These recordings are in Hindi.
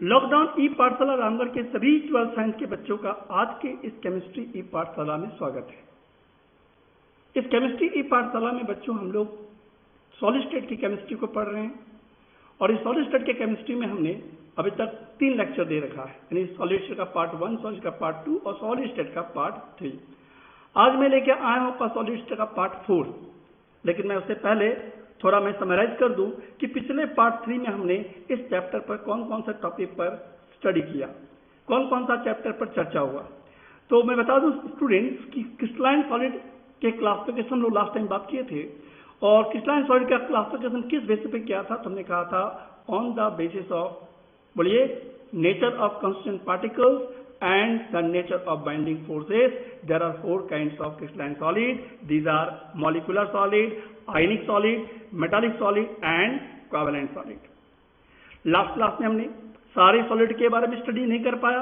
लॉकडाउन ई पाठशाला रामगढ़ के सभी 12th साइंस के बच्चों का आज के इस केमिस्ट्री ई पाठशाला में स्वागत है। इस केमिस्ट्री ई पाठशाला में बच्चों हम लोग सॉलिड स्टेट की केमिस्ट्री को पढ़ रहे हैं और इस सॉलिड स्टेट के केमिस्ट्री में हमने अभी तक 3 लेक्चर दे रखा है, यानी सॉलिड स्टेट का पार्ट 1, सॉलिड का पार्ट 2 और सॉलिड स्टेट का पार्ट 3। आज मैं लेके आया हूँ आपका सॉलिड स्टेट का पार्ट 4, लेकिन मैं उससे पहले थोड़ा मैं समराइज कर दूं कि पिछले पार्ट 3 में हमने इस चैप्टर पर कौन कौन सा टॉपिक पर स्टडी किया, कौन कौन सा चैप्टर पर चर्चा हुआ। तो मैं बता दूं स्टूडेंट्स कि क्रिस्टलाइन सॉलिड के क्लासिफिकेशन लोग लास्ट टाइम बात किए थे, और क्रिस्टलाइन सॉलिड का क्लासिफिकेशन किस बेसिस पे किया था। तो हमने कहा था ऑन द बेसिस ऑफ, बोलिए, nature of constituent particles and the nature of binding forces. There are 4 kinds of crystalline solid. These are molecular solid, ionic solid, metallic solid and covalent solid. Last class में हमने सारे सॉलिड के बारे में स्टडी नहीं कर पाया,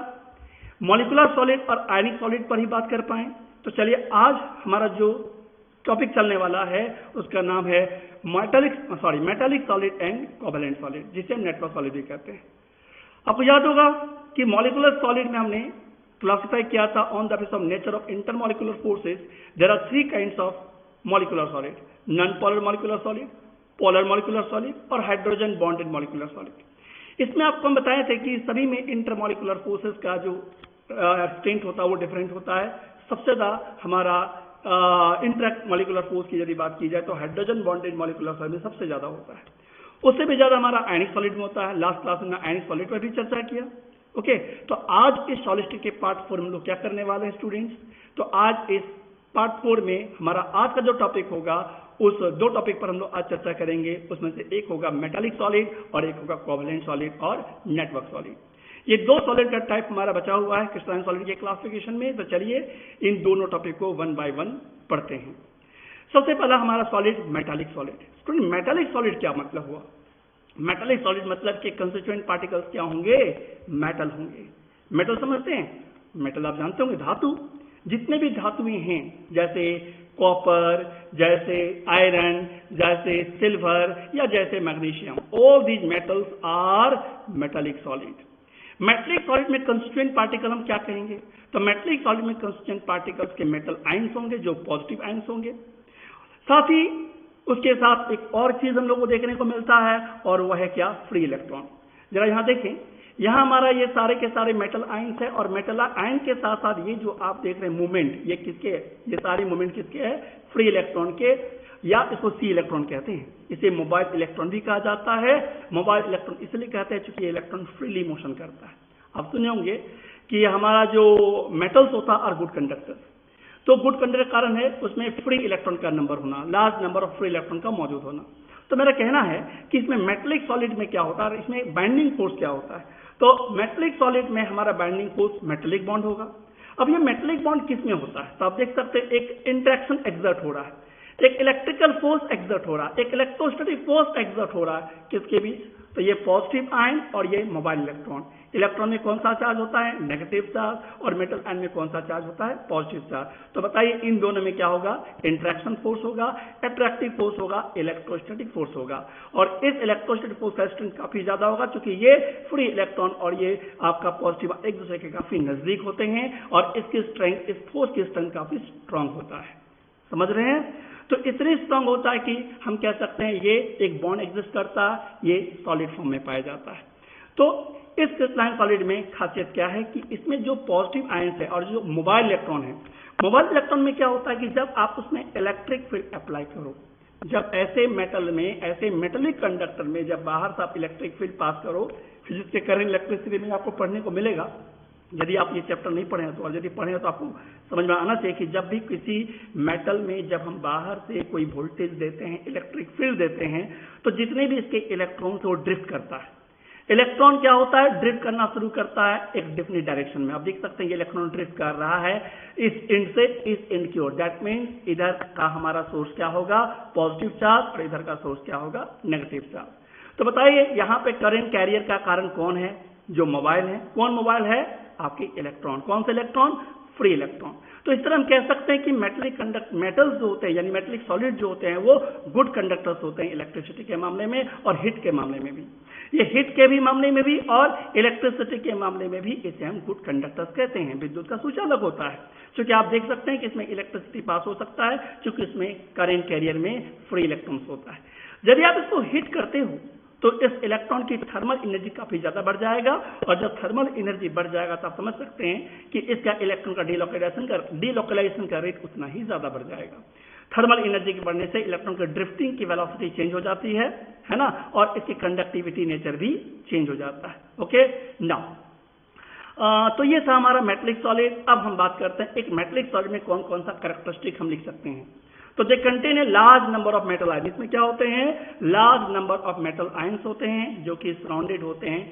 मॉलिकुलर सॉलिड और आयनिक सॉलिड पर ही बात कर पाए। तो चलिए आज हमारा जो टॉपिक चलने वाला है उसका नाम है metallic solid and covalent solid, जिसे हम नेटवर्क सॉलिड भी कहते हैं। आपको याद होगा कि मॉलिकुलर सॉलिड में हमने क्लासिफाई किया था on the basis of nature of intermolecular forces. There are 3 kinds of molecular solid, non polar molecular solid, polar molecular solid और हाइड्रोजन बॉन्डेड मॉलिकुलर सॉलिड। इसमें आपको हम बताए थे कि सभी में इंटरमॉलिकुलर फोर्सेस का जो स्ट्रेंथ होता है वो डिफरेंट होता है। सबसे ज्यादा हमारा इंटर मॉलिकुलर फोर्स की यदि बात की जाए तो हाइड्रोजन बॉन्डेड मॉलिकुलर सॉलिड में सबसे ज्यादा होता है, उससे भी ज्यादा हमारा आयनिक सॉलिड में होता है। लास्ट क्लास में आयनिक सॉलिड पर भी चर्चा किया। ओके, तो आज इस सॉलिड स्टेट के पार्ट 4 में हम लोग क्या करने वाले हैं स्टूडेंट्स। तो आज इस पार्ट 4 में हमारा आज का जो टॉपिक होगा उस 2 टॉपिक पर हम लोग आज चर्चा करेंगे। उसमें से एक होगा मेटालिक सॉलिड और एक होगा कोवैलेंट सॉलिड और नेटवर्क सॉलिड। ये 2 सॉलिड का टाइप हमारा बचा हुआ है क्रिस्टलाइन सॉलिड के क्लासिफिकेशन में। तो चलिए इन दोनों टॉपिक को 1 बाय 1 पढ़ते हैं। सबसे पहला हमारा solid metallic solid. Student, metallic solid क्या मतलब हुआ? मेटालिक सॉलिड मतलब कि कंस्टिट्यूएंट पार्टिकल्स क्या होंगे? मेटल होंगे। मेटल समझते हैं? मेटल आप जानते होंगे, धातु। जितने भी धातुएं हैं जैसे कॉपर, जैसे आयरन, जैसे सिल्वर या जैसे magnesium, all these metals are metallic solid. Metallic solid में कंस्टिट्यूएंट पार्टिकल हम क्या कहेंगे? तो मेटालिक सॉलिड में कंस्टिट्यूएंट पार्टिकल्स के मेटल आयंस होंगे जो पॉजिटिव आयंस होंगे। साथ ही उसके साथ एक और चीज हम लोग को देखने को मिलता है और वह है क्या? Free electron. जरा यहां देखें, यहां हमारा ये सारे के सारे मेटल आयंस है और मेटल आयन के साथ साथ ये जो आप देख रहे हैं मूवमेंट, ये किसके है? ये सारे मूवमेंट किसके है? फ्री इलेक्ट्रॉन के, या इसको सी इलेक्ट्रॉन कहते हैं। इसे मोबाइल इलेक्ट्रॉन भी कहा जाता है। मोबाइल इलेक्ट्रॉन इसलिए कहते हैं क्योंकि इलेक्ट्रॉन फ्रीली मोशन करता है। आप सुने होंगे कि हमारा जो मेटल्स होता है आर गुड कंडक्टर्स। तो गुड कंडक्टर का कारण है उसमें फ्री इलेक्ट्रॉन का नंबर होना, large number of free electron का मौजूद होना। तो मेरा कहना है कि इसमें मेटालिक सॉलिड में क्या होता है, इसमें बाइंडिंग फोर्स क्या होता है। तो मेटालिक सॉलिड में हमारा बाइंडिंग फोर्स मेटालिक बॉन्ड होगा। अब ये मेटालिक बॉन्ड किस में होता है? तो आप देख सकते हैं एक इंटरेक्शन एक्सर्ट हो रहा है, एक इलेक्ट्रिकल फोर्स एक्सर्ट हो रहा है, एक इलेक्ट्रोस्टैटिक फोर्स एक्सर्ट हो रहा है। किसके बीच? तो ये पॉजिटिव आयन और ये मोबाइल इलेक्ट्रॉन। इलेक्ट्रॉन में कौन सा चार्ज होता है? Negative charge. और मेटल आयन में कौन सा चार्ज होता है? Positive charge. तो बताइए इन दोनों में क्या होगा? इंटरेक्शन फोर्स होगा, अट्रैक्टिव फोर्स होगा, इलेक्ट्रोस्टैटिक फोर्स होगा। और इस इलेक्ट्रोस्टैटिक फोर्स का स्ट्रेंथ काफी ज्यादा होगा क्योंकि ये फ्री इलेक्ट्रॉन और ये आपका पॉजिटिव एक दूसरे के काफी नजदीक होते हैं और इसकी स्ट्रेंथ, इस फोर्स की स्ट्रेंथ काफी स्ट्रांग होता है। समझ रहे हैं? तो इतनी स्ट्रांग होता है कि हम कह सकते हैं ये एक बॉन्ड एग्जिस्ट करता है, ये सॉलिड फॉर्म में पाया जाता है। तो इस क्रिस्टलाइन सॉलिड में खासियत क्या है कि इसमें जो पॉजिटिव आयंस है और जो मोबाइल इलेक्ट्रॉन है, मोबाइल इलेक्ट्रॉन में क्या होता है कि जब आप उसमें इलेक्ट्रिक फील्ड अप्लाई करो, जब ऐसे मेटल में, ऐसे मेटेलिक कंडक्टर में जब बाहर से आप इलेक्ट्रिक फील्ड पास करो, फिजिक्स के करंट इलेक्ट्रिसिटी में आपको पढ़ने को मिलेगा। यदि आप ये चैप्टर नहीं पढ़े हैं तो, और यदि पढ़े हैं तो आपको समझ में आना चाहिए कि जब भी किसी मेटल में जब हम बाहर से कोई वोल्टेज देते हैं, इलेक्ट्रिक फील्ड देते हैं, तो जितने भी इसके इलेक्ट्रॉन से वो ड्रिफ्ट करता है। इलेक्ट्रॉन क्या होता है? ड्रिफ्ट करना शुरू करता है एक डिफरेंट डायरेक्शन में। आप देख सकते हैं ये इलेक्ट्रॉन ड्रिफ्ट कर रहा है इस एंड से इस एंड की ओर। दैट मीन्स इधर का हमारा सोर्स क्या होगा? पॉजिटिव चार्ज, और इधर का सोर्स क्या होगा? Negative charge. तो बताइए यहाँ पे करंट कैरियर का कारण कौन है? जो मोबाइल है। कौन मोबाइल है? आपके इलेक्ट्रॉन। कौन से इलेक्ट्रॉन? Free electron. तो इस तरह हम कह सकते हैं कि मेटल्स जो होते हैं यानी मेटेलिक सॉलिड जो होते हैं वो गुड कंडक्टर्स होते हैं इलेक्ट्रिसिटी के मामले में और हीट के मामले में भी। ये हीट के भी मामले में भी और इलेक्ट्रिसिटी के मामले में भी इसे हम गुड कंडक्टर्स कहते हैं। विद्युत का सुचालक होता है, क्योंकि आप देख सकते हैं कि इसमें इलेक्ट्रिसिटी पास हो सकता है, क्योंकि इसमें करंट कैरियर में फ्री इलेक्ट्रॉन्स होता है। यदि आप इसको हिट करते हो तो इस इलेक्ट्रॉन की थर्मल एनर्जी काफी ज्यादा बढ़ जाएगा, और जब थर्मल एनर्जी बढ़ जाएगा तो आप समझ सकते हैं कि इसका इलेक्ट्रॉन का डीलोकलाइजेशन का रेट उतना ही ज्यादा बढ़ जाएगा। थर्मल एनर्जी के बढ़ने से इलेक्ट्रॉन की ड्रिफ्टिंग की वेलोसिटी चेंज हो जाती है ना, और इसकी कंडक्टिविटी नेचर भी चेंज हो जाता है। ओके नाउ तो ये था हमारा मेटेलिक सॉलिड। अब हम बात करते हैं एक मेटेलिक सॉलिड में कौन कौन सा कैरेक्टरिस्टिक हम लिख सकते हैं। तो they contain a large number of metal ion. इसमें क्या होते हैं, large number of metal ions होते हैं जो कि सराउंडेड होते हैं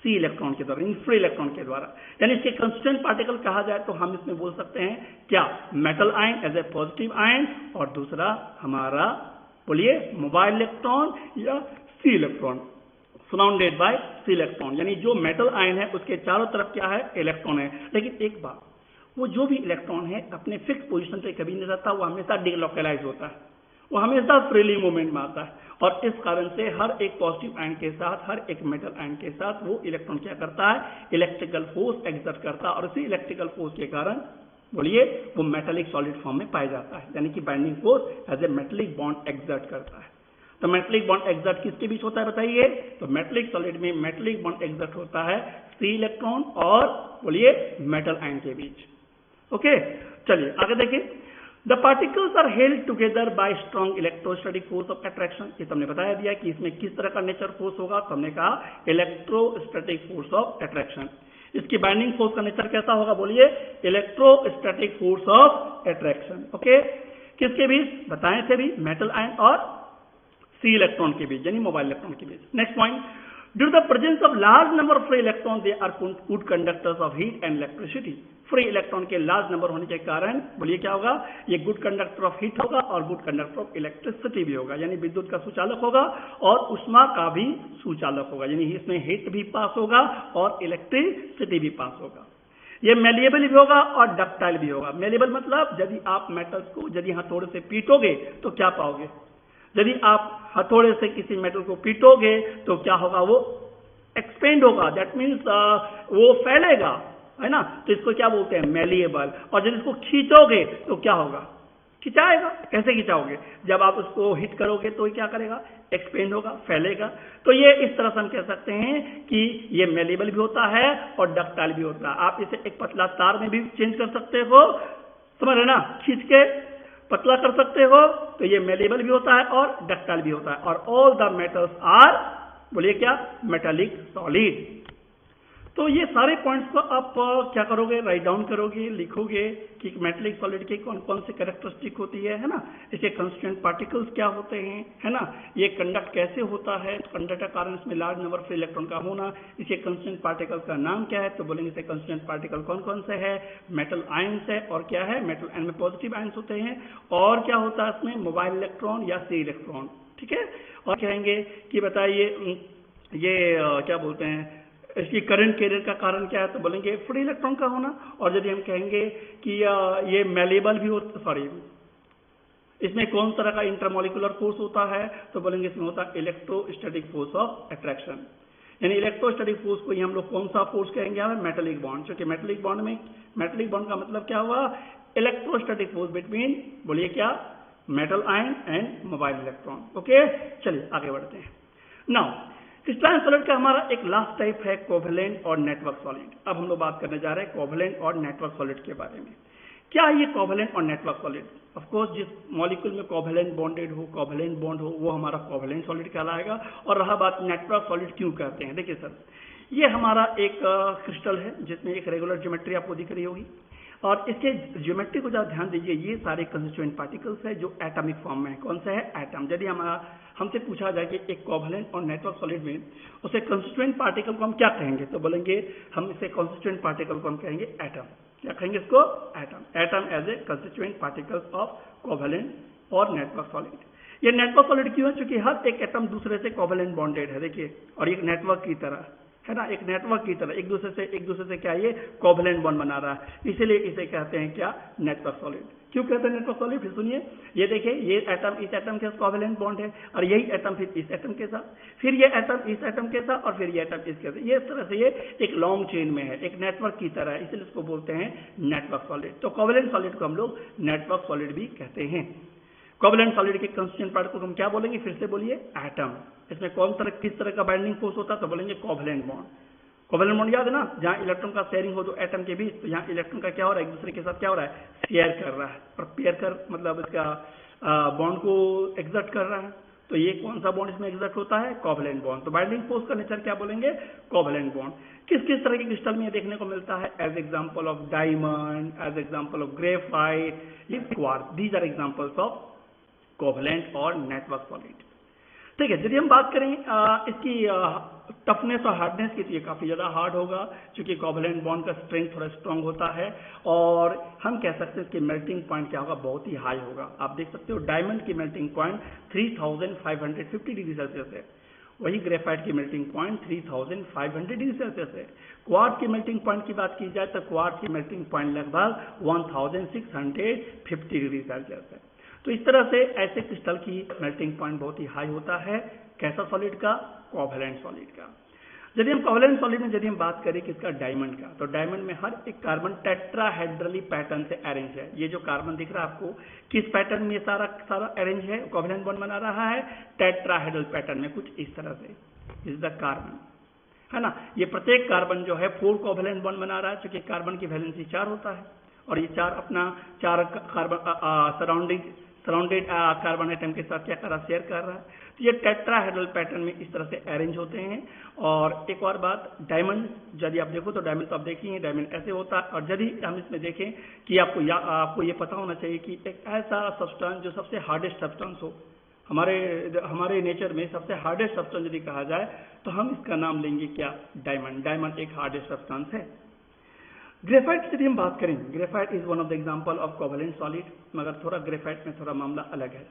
सी इलेक्ट्रॉन के द्वारा, इन फ्री इलेक्ट्रॉन के द्वारा। यानी इसके कंस्टिट्यूएंट पार्टिकल कहा जाए तो हम इसमें बोल सकते हैं क्या, metal ion as a positive ion, और दूसरा हमारा बोलिए मोबाइल इलेक्ट्रॉन या sea electron, surrounded by sea electron. यानी जो मेटल आयन है उसके चारों तरफ क्या है, इलेक्ट्रॉन है। लेकिन एक बात, वो जो भी इलेक्ट्रॉन है अपने फिक्स पोजीशन पे कभी नहीं रहता, वो हमेशा डिलोकलाइज होता है, वो हमेशा फ्रीली मूवमेंट में आता है। और इस कारण से हर एक पॉजिटिव आयन के साथ, हर एक मेटल आयन के साथ वो इलेक्ट्रॉन क्या करता है, इलेक्ट्रिकल फोर्स एक्सर्ट करता है, और इसी इलेक्ट्रिकल फोर्स के कारण बोलिए वो मेटेलिक सॉलिड फॉर्म में पाया जाता है। यानी कि binding force as a metallic bond exert करता है। तो मेटेलिक बॉन्ड एक्सर्ट किसके बीच होता है बताइए, तो मेटेलिक सॉलिड में मेटेलिक बॉन्ड एक्सर्ट होता है सी इलेक्ट्रॉन और बोलिए मेटल आयन के बीच। ओके चलिए आगे देखिए। The particles are held together by strong electrostatic force of attraction. ये तो हमने बताया दिया कि इसमें किस तरह का नेचर फोर्स होगा, तो हमने कहा इलेक्ट्रोस्टैटिक फोर्स ऑफ अट्रैक्शन। इसकी बाइंडिंग फोर्स का नेचर कैसा होगा, बोलिए electrostatic force of attraction. Okay किसके बीच बताए थे भी, मेटल आयन और सी इलेक्ट्रॉन के बीच, यानी मोबाइल इलेक्ट्रॉन के बीच। Next point, due to the presence of large number of free electron they are good conductors of heat and electricity. Free electron के लार्ज नंबर होने के कारण बोलिए क्या होगा, ये गुड कंडक्टर ऑफ हीट होगा और गुड कंडक्टर ऑफ इलेक्ट्रिसिटी भी होगा, यानी विद्युत का सुचालक होगा और उष्मा का भी सुचालक होगा। यानी इसमें हीट भी पास होगा और इलेक्ट्रिसिटी भी पास होगा। ये मेलिएबल भी होगा और डक्टाइल भी होगा। मेलिएबल मतलब यदि आप मेटल्स को यदि हथौड़े से पीटोगे तो क्या पाओगे, यदि आप हथौड़े से किसी मेटल को पीटोगे तो क्या होगा, वो एक्सपेंड होगा, दैट मीन्स वो फैलेगा, है ना। तो इसको क्या बोलते हैं, मेलिएबल। और जब इसको खींचोगे तो क्या होगा, खिंचाएगा। कैसे खिंचाओगे, जब आप उसको हिट करोगे तो क्या करेगा, एक्सपेंड होगा, फैलेगा। तो ये इस तरह से हम कह सकते हैं कि ये मेलिएबल भी होता है और डक्टाइल भी होता है। आप इसे एक पतला तार में भी चेंज कर सकते हो, समझ रहे ना, खींच के पतला कर सकते हो, तो ये मेलिएबल भी होता है और डक्टाइल भी होता है। और ऑल द मेटल्स आर बोलिए क्या, मेटालिक सॉलिड। तो ये सारे पॉइंट्स को आप क्या करोगे, राइट डाउन करोगे, लिखोगे कि मेटेलिक सॉलिड के कौन कौन से कैरेक्टरिस्टिक होती है ना, इसके कंस्टिट्यूएंट पार्टिकल्स क्या होते हैं, है ना, ये कंडक्ट कैसे होता है, तो कंडक्ट का कारण इसमें लार्ज नंबर ऑफ इलेक्ट्रॉन का होना। इसके कंस्टिट्यूएंट पार्टिकल का नाम क्या है, तो बोलेंगे इसके कंस्टिट्यूएंट पार्टिकल कौन कौन से है, मेटल आयंस है, और क्या है, मेटल आयन में पॉजिटिव आयंस होते हैं, और क्या होता है इसमें मोबाइल इलेक्ट्रॉन या सी इलेक्ट्रॉन, ठीक है। और कहेंगे कि बताइए ये क्या बोलते हैं, इसकी करंट कैरियर का कारण क्या है, तो बोलेंगे फ्री इलेक्ट्रॉन का होना। और यदि हम कहेंगे कि ये मेलिएबल भी होता, सॉरी इसमें कौन तरह का इंटरमोलिकुलर फोर्स होता है, तो बोलेंगे इसमें होता है इलेक्ट्रोस्टैटिक फोर्स ऑफ अट्रैक्शन। यानी इलेक्ट्रोस्टैटिक फोर्स को ही हम लोग कौन सा फोर्स कहेंगे, हमें मेटेलिक बॉन्ड। क्योंकि मेटेलिक बॉन्ड में, मेटेलिक बॉन्ड का मतलब क्या हुआ, इलेक्ट्रोस्टैटिक फोर्स बिटवीन बोलिए क्या, metal ion and mobile electron. Okay चलिए आगे बढ़ते हैं। नाउ क्रिस्टलाइन सॉलिड का हमारा एक लास्ट टाइप है कोवेलेंट और नेटवर्क सॉलिड। अब हम लोग बात करने जा रहे हैं कोवेलेंट और नेटवर्क सॉलिड के बारे में। क्या है ये कोवेलेंट और नेटवर्क सॉलिड? ऑफ कोर्स जिस मॉलिक्यूल में कोवेलेंट बॉन्डेड हो, कोवेलेंट बॉन्ड हो, वो हमारा कोवेलेंट सॉलिड कहलाएगा। और रहा बात नेटवर्क सॉलिड क्यों कहते हैं, देखिए सर, ये हमारा एक क्रिस्टल है जिसमें एक रेगुलर ज्योमेट्री आपको दिख रही होगी, और इसके ज्योमेट्री को जब ध्यान दीजिए, ये सारे कंस्टिट्यूएंट पार्टिकल्स है जो एटॉमिक फॉर्म में है। कौन सा है, एटम। यदि हमसे पूछा जाए कि एक कोवेलेंट और नेटवर्क सॉलिड में उसे कंस्टिट्यूएंट पार्टिकल को हम क्या कहेंगे, तो बोलेंगे हम इसे कंस्टिट्यूएंट पार्टिकल को हम कहेंगे एटम। क्या कहेंगे इसको, atom. Atom as a constituent particles of covalent और नेटवर्क सॉलिड। ये नेटवर्क सॉलिड क्यों है, क्योंकि हर एक एटम दूसरे से कोवेलेंट बॉन्डेड है, देखिए, और एक नेटवर्क की तरह है ना, एक नेटवर्क की तरह एक दूसरे से क्या ये कोवैलेंट बॉन्ड बना रहा है, इसीलिए इसे कहते हैं क्या, नेटवर्क सॉलिड। क्यों कहते हैं नेटवर्क सॉलिड, फिर सुनिए, ये देखिए, ये एटम इस एटम के साथ कोवैलेंट बॉन्ड है, और यही एटम फिर इस एटम के साथ, फिर ये एटम इस एटम के साथ, और फिर ये एटम इसके साथ, ये इस तरह से ये एक लॉन्ग चेन में है, एक नेटवर्क की तरह है, इसलिए इसको बोलते हैं नेटवर्क सॉलिड। तो कोवैलेंट सॉलिड को हम लोग नेटवर्क सॉलिड भी कहते हैं। कोवैलेंट सॉलिड के कंस्टिट्यूएंट पार्ट को हम क्या बोलेंगे, फिर से बोलिए, एटम। इसमें किस तरह का बाइंडिंग फोर्स होता है, तो बोलेंगे कोवैलेंट बॉन्ड। कोवैलेंट बॉन्ड याद है ना, जहां इलेक्ट्रॉन का शेयरिंग हो दो एटम के बीच, तो यहाँ इलेक्ट्रॉन का क्या हो रहा है, एक दूसरे के साथ क्या हो रहा है, शेयर कर रहा है, और पेयर कर मतलब इसका बॉन्ड को एग्जर्ट कर रहा है। तो ये कौन सा बॉन्ड इसमें एग्जर्ट होता है, कोवैलेंट बॉन्ड। तो बाइंडिंग फोर्स का नेचर क्या बोलेंगे, कोवैलेंट बॉन्ड। किस किस तरह के क्रिस्टल में ये देखने को मिलता है, as example of diamond, as example of graphite, quartz, these are examples of covalent और नेटवर्क सॉलिड। ठीक है, यदि हम बात करें इसकी टफनेस और हार्डनेस की, तो ये काफी ज्यादा हार्ड होगा, क्योंकि कोवैलेंट बॉन्ड का स्ट्रेंथ थोड़ा स्ट्रांग होता है, और हम कह सकते हैं इसकी मेल्टिंग पॉइंट क्या होगा, बहुत ही हाई होगा। आप देख सकते हो डायमंड की मेल्टिंग पॉइंट 3550 डिग्री सेल्सियस है, वही ग्रेफाइट की मेल्टिंग पॉइंट 3500 डिग्री सेल्सियस है। क्वार्ट्ज की मेल्टिंग पॉइंट की बात की जाए तो क्वार्ट्ज की मेल्टिंग पॉइंट लगभग 1650 डिग्री सेल्सियस है। तो इस तरह से ऐसे क्रिस्टल की मेल्टिंग पॉइंट बहुत ही हाई होता है, कैसा सॉलिड का, कोवैलेंट सॉलिड का। यदि हम कोवैलेंट सॉलिड में यदि हम बात करें किसका, डायमंड का, तो डायमंड में हर एक कार्बन टेट्राहेड्रली पैटर्न से अरेंज है। ये जो कार्बन दिख रहा है आपको, किस पैटर्न में सारा अरेंज है, कोवैलेंट बॉन्ड बना रहा है, टेट्राहेड्रल पैटर्न में, कुछ इस तरह से, इज द कार्बन, है ना। ये प्रत्येक कार्बन जो है 4 कोवैलेंट बॉन्ड बना रहा है, क्योंकि कार्बन की वैलेंसी 4 होता है, और ये 4 अपना 4 कार्बन सराउंडेड कार्बन एटम के साथ क्या कर रहा, शेयर कर रहा है। तो ये टेट्राहेड्रल पैटर्न में इस तरह से अरेंज होते हैं। और एक और बात, डायमंड यदि आप देखो तो डायमंड तो आप देखेंगे, डायमंड ऐसे होता है। और यदि हम इसमें देखें कि आपको ये पता होना चाहिए कि एक ऐसा सब्सटेंस जो सबसे हार्डेस्ट सब्सटेंस हो, हमारे नेचर में सबसे हार्डेस्ट सब्सटेंस यदि कहा जाए तो हम इसका नाम लेंगे क्या, डायमंड। डायमंड एक हार्डेस्ट सब्सटेंस है। ग्रेफाइट की यदि हम बात करें, graphite is one of the example of covalent solid, मगर थोड़ा ग्रेफाइट में थोड़ा मामला अलग है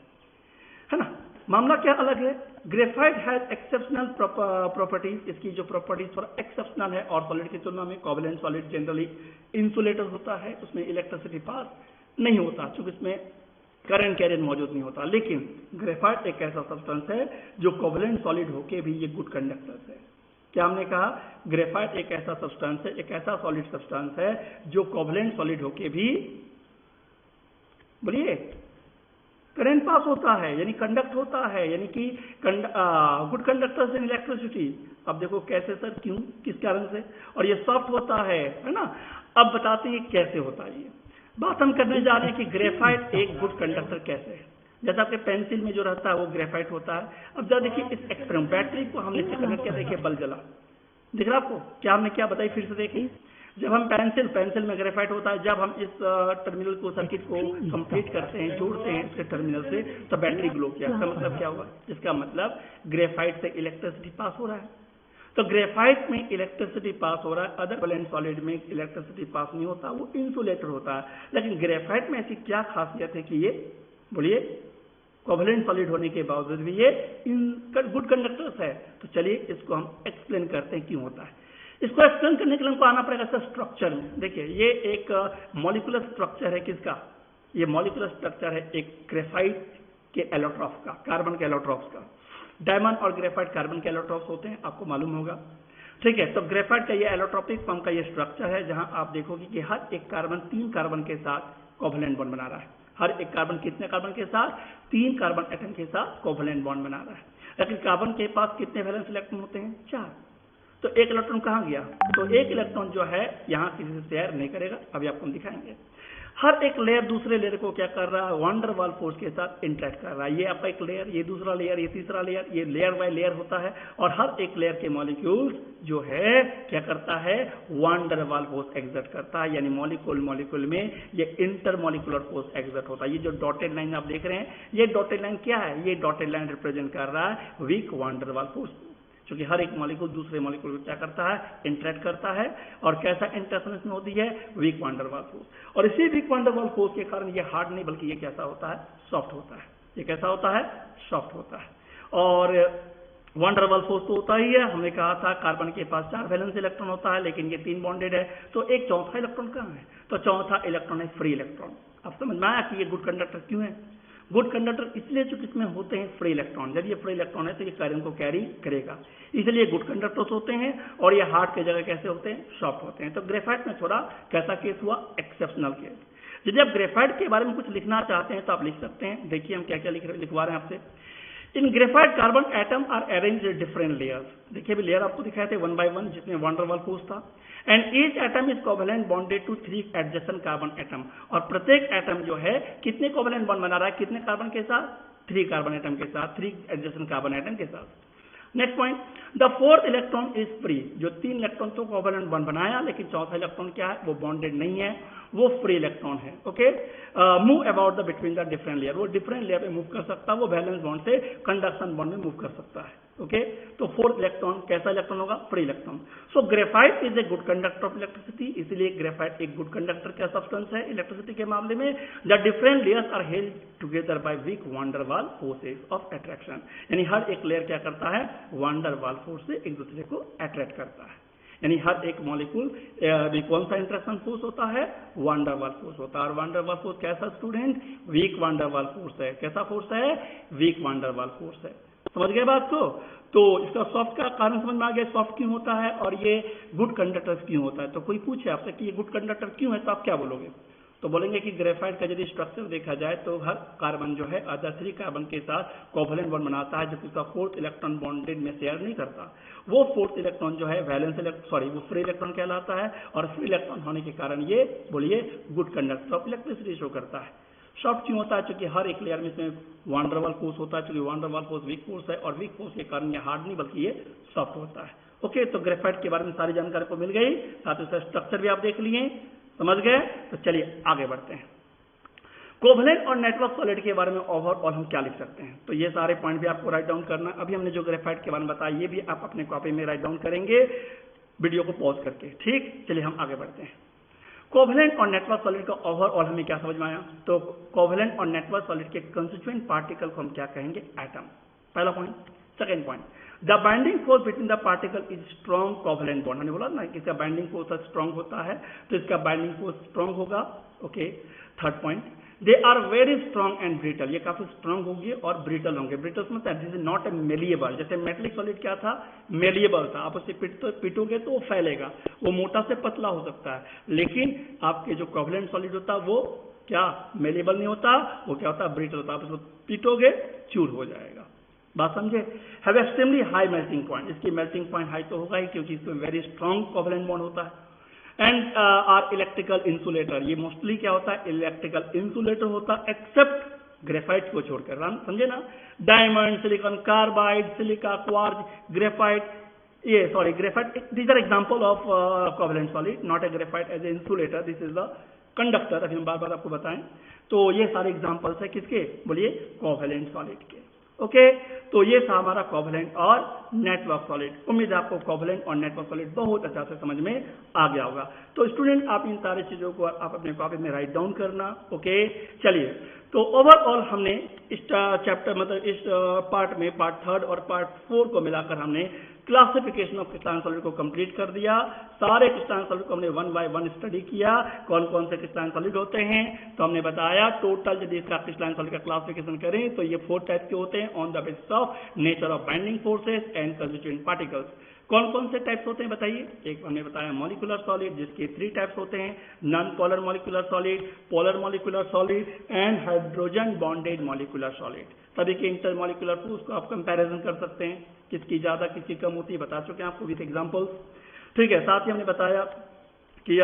ना। मामला क्या अलग है, ग्रेफाइट हैज एक्सेप्शनल प्रॉपर्टीज, इसकी जो प्रॉपर्टीज थोड़ा एक्सेप्शनल है और सॉलिड की तुलना में। कोवैलेंट सॉलिड जनरली इंसुलेटर होता है, उसमें इलेक्ट्रिसिटी पास नहीं होता, क्योंकि इसमें करंट कैरियर मौजूद नहीं होता। लेकिन ग्रेफाइट एक ऐसा सब्सटेंस है जो कोवैलेंट सॉलिड होके भी ये गुड कंडक्टर्स है। क्या हमने कहा, ग्रेफाइट एक ऐसा सब्सटेंस है, एक ऐसा सॉलिड सब्सटेंस है जो कोवैलेंट सॉलिड होके भी, बोलिए, करंट पास होता है, यानी कंडक्ट होता है, यानी कि गुड कंडक्टर्स इन इलेक्ट्रिसिटी। अब देखो कैसे सर, क्यों, किस कारण से, और ये सॉफ्ट होता है ना। अब बताते हैं कैसे होता है। ये बात हम करने जा रहे हैं कि ग्रेफाइट एक गुड कंडक्टर कैसे है। जैसा आपके पेंसिल में जो रहता है वो ग्रेफाइट होता है। अब जब देखिए इस एक्सपेरिमेंट, बैटरी को हमने कनेक्ट किया, देखिए बल्ब जला, दिख रहा आपको, क्या हमने क्या बताई, फिर से देखिए। जब हम पेंसिल में ग्रेफाइट होता है, जब हम इस टर्मिनल को, सर्किट को कंप्लीट करते हैं, जोड़ते हैं इसके टर्मिनल से, तो बैटरी ग्लो किया। इसका मतलब क्या हुआ, इसका मतलब ग्रेफाइट से इलेक्ट्रिसिटी पास हो रहा है। तो ग्रेफाइट में इलेक्ट्रिसिटी पास हो रहा है, अदर कोवैलेंट सॉलिड में इलेक्ट्रिसिटी पास नहीं होता, वो इंसुलेटर होता है। लेकिन ग्रेफाइट में ऐसी क्या खासियत है कि ये, बोलिए, कोवैलेंट सॉलिड होने के बावजूद भी ये गुड कंडक्टर्स है। तो चलिए इसको हम एक्सप्लेन करते हैं क्यों होता है। इसको एक्सप्लेन करने के लिए हमको आना पड़ेगा सर स्ट्रक्चर में। देखिए ये एक मॉलिक्यूलर स्ट्रक्चर है, किसका, ये मॉलिक्यूलर स्ट्रक्चर है एक ग्रेफाइट के एलोट्रॉफ का, कार्बन के एलोट्रॉफ का। डायमंड और ग्रेफाइट कार्बन के एलोट्रॉफ होते हैं, आपको मालूम होगा, ठीक है। तो ग्रेफाइट का ये एलोट्रॉपिक फॉर्म का ये स्ट्रक्चर है, जहां आप देखोगे कि हर एक कार्बन 3 कार्बन के साथ कोवैलेंट बॉन्ड बना रहा है। हर एक कार्बन कितने कार्बन के साथ, 3 कार्बन एटम के साथ कोवैलेंट बॉन्ड बना रहा है। लेकिन कार्बन के पास कितने वैलेंस इलेक्ट्रॉन होते हैं, 4। तो एक इलेक्ट्रॉन कहां गया, तो एक इलेक्ट्रॉन जो है यहां किसी से शेयर नहीं करेगा, अभी आपको हम दिखाएंगे। हर एक लेयर दूसरे लेयर को क्या कर रहा है, वान डर वाल फोर्स के साथ इंटरेक्ट कर रहा है। ये आपका एक लेयर, ये दूसरा लेयर, ये तीसरा लेयर, ये लेयर बाय लेयर होता है। और हर एक लेयर के मॉलिक्यूल्स जो है क्या करता है, वान डर वाल फोर्स एक्सर्ट करता है, यानी मॉलिक्यूल में ये इंटरमॉलिक्यूलर फोर्स एक्सर्ट होता है। ये जो डॉटेड लाइन आप देख रहे हैं, ये डॉटेड लाइन क्या है, ये डॉटेड लाइन रिप्रेजेंट कर रहा है वीक वान डर वाल फोर्स, क्योंकि हर एक मॉलिक्यूल दूसरे मॉलिक्यूल को क्या करता है, इंटरेक्ट करता है। और कैसा इंटरेक्शन होती है, वीक वान डर वाल फोर्स। और इसी वीक वान डर वाल फोर्स के कारण ये हार्ड नहीं बल्कि ये कैसा होता है, सॉफ्ट होता है। ये कैसा होता है, सॉफ्ट होता है। और वन डर वाल फोर्स तो होता ही है, हमने कहा था कार्बन के पास 4 वैलेंस इलेक्ट्रॉन होता है लेकिन ये 3 बॉन्डेड है, तो एक चौथा इलेक्ट्रॉन कहाँ है, तो चौथा इलेक्ट्रॉन है फ्री इलेक्ट्रॉन। अब समझ में आया कि ये गुड कंडक्टर क्यों है। गुड कंडक्टर इसलिए चूंकि इसमें होते हैं फ्री इलेक्ट्रॉन, जब ये फ्री इलेक्ट्रॉन है तो ये करंट को कैरी करेगा, इसलिए गुड कंडक्टर्स होते हैं। और ये हार्ड की जगह कैसे होते हैं, सॉफ्ट होते हैं। तो ग्रेफाइट में थोड़ा कैसा केस हुआ, एक्सेप्शनल केस। यदि आप ग्रेफाइट के बारे में कुछ लिखना चाहते हैं तो आप लिख सकते हैं। देखिए हम क्या क्या लिखवा रहे हैं आपसे। In graphite carbon atom are arrange different layers. देखिए अभी लेयर आपको दिखाए थे 1 by 1 जिसमें वन डर वाल फोर्स था। And each atom is covalent bonded to 3 adjacent carbon atom. और प्रत्येक एटम जो है कितने कोवेलेंट बॉन्ड बना रहा है, कितने कार्बन के साथ, 3 कार्बन एटम के साथ, 3 एडजेसेंट कार्बन एटम के साथ। Next point, the fourth electron is free. जो 3 इलेक्ट्रॉन तो कोवेलेंट बॉन्ड बनाया लेकिन चौथा इलेक्ट्रॉन क्या है, वो बॉन्डेड नहीं है, वो फ्री इलेक्ट्रॉन है। Okay, move about the between the different layer. वो डिफरेंट लेयर पे मूव कर सकता है, वो वैलेंस बॉन्ड से कंडक्शन बॉन्ड में मूव कर सकता है। ओके, तो फोर्थ इलेक्ट्रॉन कैसा इलेक्ट्रॉन होगा, free electron. So graphite is a good conductor of electricity, इसलिए ग्रेफाइट एक गुड कंडक्टर का सब्सटेंस है इलेक्ट्रिसिटी के मामले में। The different layers are held together by week one डर वाल फोर्सेस ऑफ अट्रैक्शन। यानी हर एक लेयर क्या करता है, वन डर वाल फोर्स से एक दूसरे को अट्रैक्ट करता है। यानी हर एक मॉलिक्यूल कौन सा इंटरेक्शन फोर्स होता है, वन डर वाल फोर्स होता है। और वन डर वाल फोर्स कैसा स्टूडेंट, वीक वन डर वाल फोर्स है। कैसा फोर्स है, वीक वन डर वाल फोर्स है। समझ गए बात को। तो इसका सॉफ्ट का कारण समझ में आ गया, सॉफ्ट क्यों होता है और ये गुड कंडक्टर क्यों होता है। तो कोई पूछे आपसे कि ये गुड कंडक्टर क्यों है तो आप क्या बोलोगे, तो बोलेंगे कि ग्रेफाइट का यदि स्ट्रक्चर देखा जाए तो हर कार्बन जो है अदर 3 कार्बन के साथ कोवेलेंट बॉन्ड बनाता है, जो कि उसका 4th इलेक्ट्रॉन बॉन्डेड में शेयर नहीं करता। वो 4th इलेक्ट्रॉन जो है वैलेंस इलेक्ट्रॉन वो फ्री इलेक्ट्रॉन कहलाता है। और फ्री इलेक्ट्रॉन होने के कारण ये बोलिए good conductor of electricity show करता है। सॉफ्ट क्यों होता है, क्योंकि हर एक लेयर में इसमें वन डर वाल फोर्स होता है, क्योंकि वन डर वाल फोर्स वीक फोर्स है और वीक फोर्स के कारण ये हार्ड नहीं बल्कि ये सॉफ्ट होता है। ओके, तो ग्रेफाइट के बारे में सारी जानकारी को मिल गई, साथ ही उसका स्ट्रक्चर भी आप देख लिए, समझ गए। तो चलिए आगे बढ़ते हैं। कोवेलेंट और नेटवर्क सॉलिड के बारे में ओवरऑल हम क्या लिख सकते हैं, तो ये सारे पॉइंट भी आपको राइट डाउन करना। अभी हमने जो ग्रेफाइट के बारे में बताया ये भी आप अपने कॉपी में राइट डाउन करेंगे वीडियो को पॉज करके, ठीक। चलिए हम आगे बढ़ते हैं। कोवेलेंट और नेटवर्क सॉलिड का ओवरऑल हमें क्या समझ में आया, तो कोवेलेंट और नेटवर्क सॉलिड के कंस्टिट्यूएंट पार्टिकल को हम क्या कहेंगे, एटम। पहला point. Second point, the binding force between the particle is strong covalent bond. हमने बोला ना कि इसका बाइंडिंग फोर्स स्ट्रॉन्ग होता है, तो इसका बाइंडिंग फोर्स स्ट्रॉन्ग होगा। Okay, third point, they are very strong and brittle. ये काफी स्ट्रॉन्ग होंगे और ब्रिटल होंगे। ब्रिटल मतलब this is not a malleable. जैसे मेटेलिक सॉलिड क्या था, मेलिएबल था, आप उसे पीटोगे तो वो फैलेगा, वो मोटा से पतला हो सकता है। लेकिन आपके जो कोवेलेंट सॉलिड होता है वो क्या मेलिएबल नहीं होता, वो क्या होता है, ब्रिटल होता है। आप उसको पीटोगे चूर हो जाएगा। बात समझे। Have extremely high melting point. इसकी मेल्टिंग पॉइंट हाई तो होगा ही क्योंकि इसमें वेरी स्ट्रॉन्ग कोवेलेंट बॉन्ड होता है। And are electrical insulator. ये मोस्टली क्या होता है, इलेक्ट्रिकल इंसुलेटर होता है, एक्सेप्ट ग्रेफाइट को छोड़कर। समझे ना। Diamond, silicon carbide, silica, quartz, graphite, graphite, these are example of covalent solid, not a graphite as a insulator. This is the conductor. अभी हम बार बार आपको बताएं तो ये सारे एग्जांपल्स है किसके, बोलिए कोवेलेंट सॉलिड के। ओके, तो ये था हमारा कोवेलेंट और नेटवर्क सॉलिड। उम्मीद है आपको कोवेलेंट और नेटवर्क सॉलिड बहुत अच्छा से समझ में आ गया होगा। तो स्टूडेंट आप इन सारी चीजों को आप अपने कॉपी में राइट डाउन करना। ओके, चलिए। तो ओवरऑल हमने इस चैप्टर मतलब इस पार्ट में पार्ट 3 और पार्ट 4 को मिलाकर हमने क्लासिफिकेशन ऑफ क्रिस्टलाइन सॉलिड को कंप्लीट कर दिया। सारे क्रिस्टलाइन सॉलिड को हमने 1 by 1 स्टडी किया, कौन कौन से क्रिस्टलाइन सॉलिड होते हैं। तो हमने बताया टोटल यदि इसका क्रिस्टलाइन सॉलिड का क्लासिफिकेशन करें तो ये 4 टाइप के होते हैं, on the basis of nature of binding forces and constituent particles. कौन कौन से टाइप्स होते हैं बताइए। एक हमने बताया मॉलिक्यूलर सॉलिड, जिसके 3 टाइप्स होते हैं, non polar molecular solid, polar molecular solid and hydrogen bonded molecular solid. सभी के इंटरमॉलिक्यूलर फोर्स को आप कंपैरिजन कर सकते हैं, किसकी ज्यादा किसकी कम होती है बता चुके हैं आपको विद एग्जांपल्स। ठीक है, साथ ही हमने बताया कि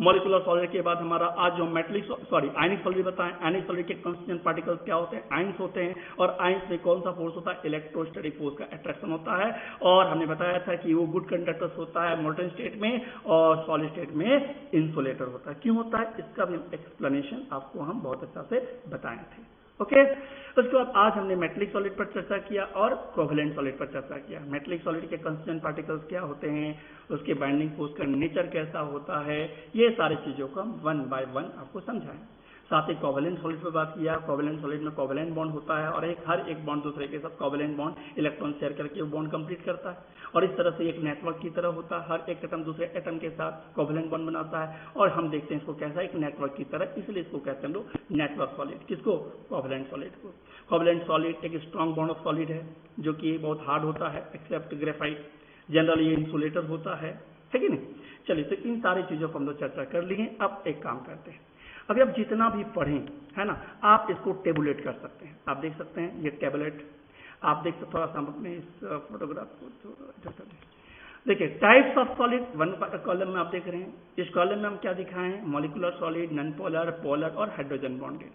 मॉलिक्यूलर सॉलिड के बाद हमारा आज जो आयनिक सॉलिड बताएं। आयनिक सॉलिड के कंस्टिट्यूएंट पार्टिकल्स क्या होते हैं, आयंस होते हैं। और आयंस में कौन सा फोर्स होता है, इलेक्ट्रोस्टैटिक फोर्स का अट्रैक्शन होता है। और हमने बताया था कि वो गुड कंडक्टर्स होता है मोल्टन स्टेट में और सॉलिड स्टेट में इंसुलेटर होता है। क्यों होता है इसका भी एक्सप्लेनेशन आपको हम बहुत अच्छा से बताए थे। ओके, उसके बाद आज हमने मेटेलिक सॉलिड पर चर्चा किया और कोवेलेंट सॉलिड पर चर्चा किया। मेटेलिक सॉलिड के कंस्टिट्यूएंट पार्टिकल्स क्या होते हैं, उसके बाइंडिंग फोर्स का नेचर कैसा होता है, ये सारी चीजों को हम 1 by 1 आपको समझाएं। साथ ही कोवेलेंट सॉलिड पे बात किया। कोवेलेंट सॉलिड में कोवेलेंट बॉन्ड होता है और हर एक बॉन्ड दूसरे के साथ कोवेलेंट बॉन्ड इलेक्ट्रॉन शेयर करके वो बॉन्ड कंप्लीट करता है और इस तरह से एक नेटवर्क की तरह होता है। हर एक एटम दूसरे एटम के साथ कोवेलेंट बॉन्ड बनाता है और हम देखते हैं इसको कैसा, एक नेटवर्क की तरह, इसलिए इसको कहते हैं हम लोग नेटवर्क सॉलिड। किसको? कोवेलेंट सॉलिड को। कोवेलेंट सॉलिड एक स्ट्रॉन्ग बॉन्ड ऑफ सॉलिड है जो कि बहुत हार्ड होता है एक्सेप्ट ग्रेफाइट। जनरली ये इंसुलेटर होता है कि नहीं। चलिए, तो इन सारी चीजों पर हम लोग चर्चा कर लिए। अब एक काम करते हैं, अभी आप जितना भी पढ़ें है ना, आप इसको टेबुलेट कर सकते हैं। आप देख सकते हैं ये टेबलेट, आप देख सकते, थोड़ा सा हम अपने इस फोटोग्राफ को देखिए। Types of solid one column में आप देख रहे हैं। इस कॉलम में हम क्या दिखाए हैं? Molecular solid, non polar, polar और hydrogen bonded,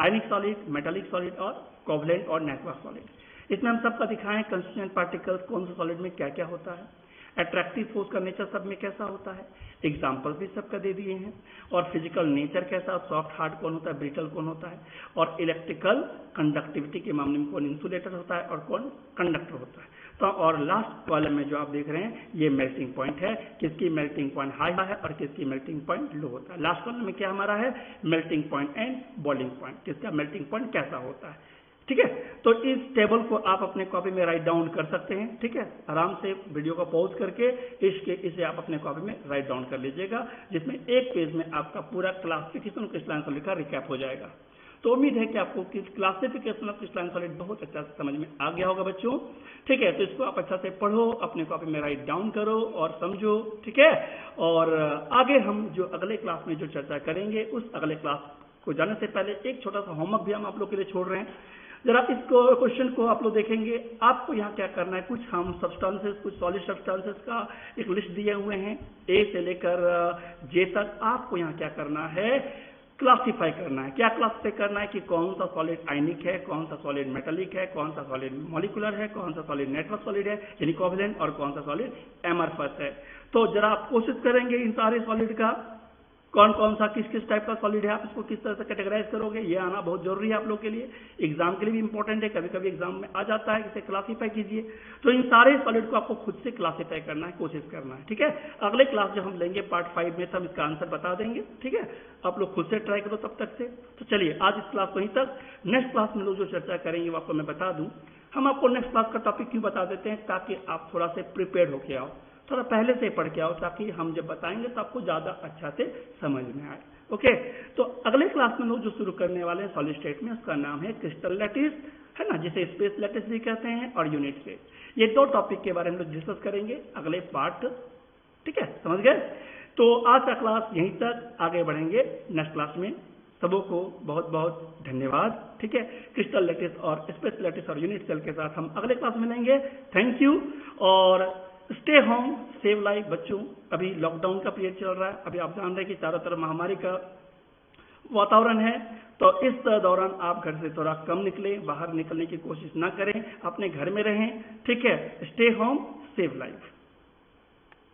ionic solid, metallic solid और कोवेलेंट और नेटवर्क सॉलिड। इसमें हम सबका दिखाएं कंस्टिट्यूएंट पार्टिकल्स कौन सा सॉलिड में क्या क्या होता है, अट्रैक्टिव फोर्स का नेचर सब में कैसा होता है, एग्जाम्पल भी सबका दे दिए हैं, और फिजिकल नेचर कैसा, सॉफ्ट हार्ड कौन होता है, ब्रिटल कौन होता है, और इलेक्ट्रिकल कंडक्टिविटी के मामले में कौन इंसुलेटर होता है और कौन कंडक्टर होता है। तो और लास्ट कॉलम में जो आप देख रहे हैं ये मेल्टिंग पॉइंट है, किसकी मेल्टिंग पॉइंट हाई है और किसकी मेल्टिंग पॉइंट लो होता है। लास्ट कॉलम में क्या हमारा है? Melting point and boiling point, किसका मेल्टिंग पॉइंट कैसा होता है। ठीक है, तो इस टेबल को आप अपने कॉपी में राइट डाउन कर सकते हैं। ठीक है, आराम से वीडियो को पॉज करके इसे आप अपने कॉपी में राइट डाउन कर लीजिएगा, जिसमें एक पेज में आपका पूरा क्लासिफिकेशन ऑफ क्रिस्टलाइन सॉलिड का रिकैप हो जाएगा। तो उम्मीद है कि आपको क्लासिफिकेशन ऑफ क्रिस्टलाइन सॉलिड बहुत अच्छा से समझ में आ गया होगा बच्चों। ठीक है, तो इसको आप अच्छा से पढ़ो, अपने कॉपी में राइट डाउन करो और समझो। ठीक है, और आगे हम जो अगले क्लास में जो चर्चा करेंगे, उस अगले क्लास को जाने से पहले एक छोटा सा होमवर्क भी हम आप लोग के लिए छोड़ रहे हैं। जरा इस क्वेश्चन को आप लोग देखेंगे, आपको यहाँ क्या करना है, कुछ हम सब्सटेंसेस, कुछ सॉलिड सब्सटेंसेस का एक लिस्ट दिए हुए हैं, ए से लेकर जे तक। आपको यहाँ क्या करना है? क्लासिफाई करना है। क्या क्लासिफाई करना है कि कौन सा सॉलिड आयनिक है, कौन सा सॉलिड मेटालिक है, कौन सा सॉलिड मॉलिकुलर है, कौन सा सॉलिड नेटवर्क सॉलिड है यानी कोवेलेंट, और कौन सा सॉलिड एमरफस है। तो जरा आप कोशिश करेंगे इन सारे सॉलिड का कौन कौन सा किस किस टाइप का सॉलिड है, आप इसको किस तरह से कैटेगराइज करोगे, ये आना बहुत जरूरी है आप लोग के लिए, एग्जाम के लिए भी इंपॉर्टेंट है। कभी कभी एग्जाम में आ जाता है, इसे क्लासीफाई कीजिए। तो इन सारे सॉलिड को आपको खुद से क्लासीफाई करना है, कोशिश करना है। ठीक है, अगले क्लास जब हम लेंगे पार्ट 5 में, तब इसका आंसर बता देंगे। ठीक है, आप लोग खुद से ट्राई करो तब तक से। तो चलिए आज इस क्लास को यहीं तक। नेक्स्ट क्लास में लोग जो चर्चा करेंगे वो आपको मैं बता दूं। हम आपको नेक्स्ट क्लास का टॉपिक क्यों बता देते हैं, ताकि आप थोड़ा से प्रिपेयर्ड होके आओ, थोड़ा पहले से पढ़ के आओ, ताकि हम जब बताएंगे तो आपको ज्यादा अच्छा से समझ में आए। ओके, तो अगले क्लास में लोग जो शुरू करने वाले हैं सॉलिड स्टेट में, उसका नाम है क्रिस्टल लैटिस, है ना, जिसे स्पेस लैटिस भी कहते हैं, और यूनिट स्पेस। ये दो टॉपिक के बारे में लोग डिस्कस करेंगे अगले पार्ट। ठीक है, समझ गए। तो आज का क्लास यहीं तक, आगे बढ़ेंगे नेक्स्ट क्लास में। सबों को बहुत बहुत धन्यवाद। ठीक है, क्रिस्टल लैटिस और स्पेस लैटिस और यूनिट सेल के साथ हम अगले क्लास में मिलेंगे। थैंक यू, और स्टे होम सेव लाइफ बच्चों। अभी लॉकडाउन का पीरियड चल रहा है, अभी आप जान रहे हैं कि चारों तरफ महामारी का वातावरण है, तो इस दौरान आप घर से थोड़ा कम निकलें, बाहर निकलने की कोशिश ना करें, अपने घर में रहें। ठीक है, स्टे होम सेव लाइफ।